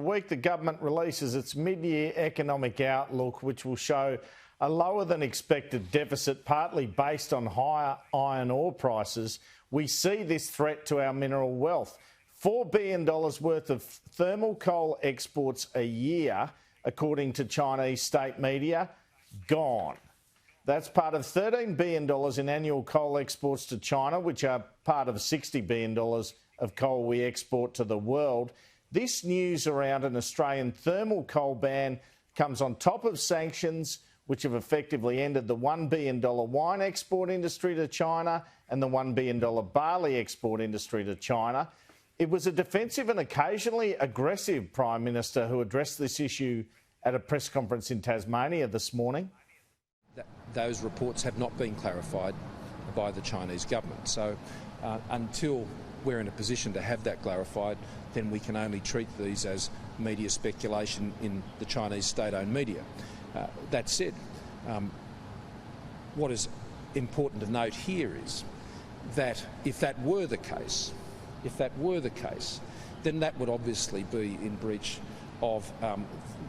The week the government releases its mid-year economic outlook, which will show a lower than expected deficit, partly based on higher iron ore prices, we see this threat to our mineral wealth. $4 billion worth of thermal coal exports a year, according to Chinese state media, gone. That's part of $13 billion in annual coal exports to China, which are part of $60 billion of coal we export to the world. This news around an Australian thermal coal ban comes on top of sanctions, which have effectively ended the $1 billion wine export industry to China and the $1 billion barley export industry to China. It was a defensive and occasionally aggressive Prime Minister who addressed this issue at a press conference in Tasmania this morning. Those reports have not been clarified by the Chinese government. So until we're in a position to have that clarified, then we can only treat these as media speculation in the Chinese state-owned media. That said, what is important to note here is that if that were the case, then that would obviously be in breach of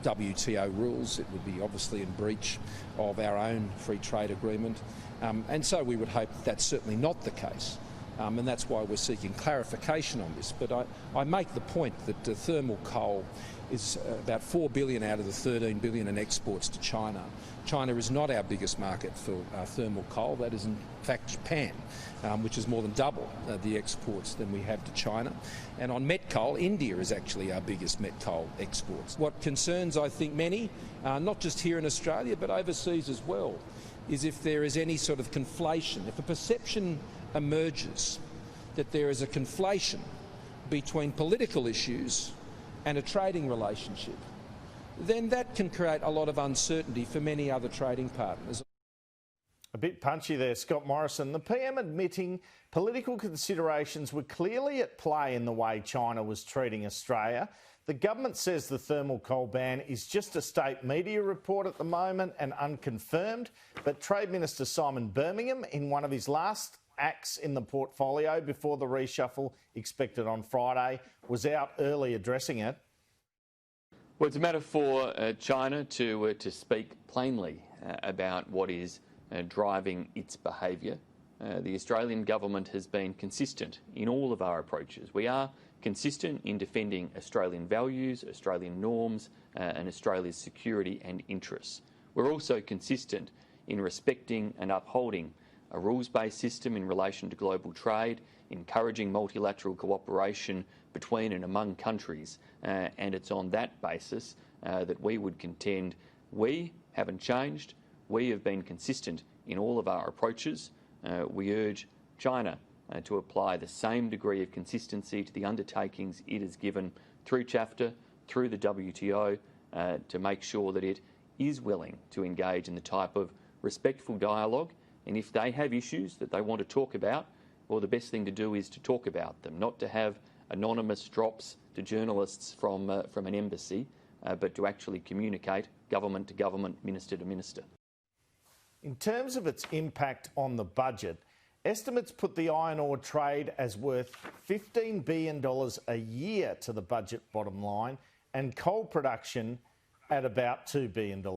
WTO rules. It would be obviously in breach of our own free trade agreement. And so we would hope that's certainly not the case. And that's why we're seeking clarification on this. But I make the point that thermal coal is about $4 billion out of the $13 billion in exports to China. China is not our biggest market for thermal coal. That is in fact Japan, which is more than double the exports than we have to China. And on met coal, India is actually our biggest met coal exports. What concerns, I think, many, not just here in Australia but overseas as well, is if there is any sort of conflation, if a perception emerges that there is a conflation between political issues and a trading relationship, then that can create a lot of uncertainty for many other trading partners. A bit punchy there, Scott Morrison. The PM admitting political considerations were clearly at play in the way China was treating Australia. The government says the thermal coal ban is just a state media report at the moment and unconfirmed, but Trade Minister Simon Birmingham, in one of his last acts in the portfolio before the reshuffle expected on Friday, was out early addressing it. Well, it's a matter for China to speak plainly about what is driving its behaviour. The Australian government has been consistent in all of our approaches. We are consistent in defending Australian values, Australian norms and Australia's security and interests. We're also consistent in respecting and upholding a rules-based system in relation to global trade, encouraging multilateral cooperation between and among countries, and it's on that basis that we would contend we haven't changed. We have been consistent in all of our approaches. We urge China to apply the same degree of consistency to the undertakings it has given through Chapter, through the WTO, to make sure that it is willing to engage in the type of respectful dialogue. And if they have issues that they want to talk about, well, the best thing to do is to talk about them, not to have anonymous drops to journalists from an embassy, but to actually communicate government to government, minister to minister. In terms of its impact on the budget, estimates put the iron ore trade as worth $15 billion a year to the budget bottom line and coal production at about $2 billion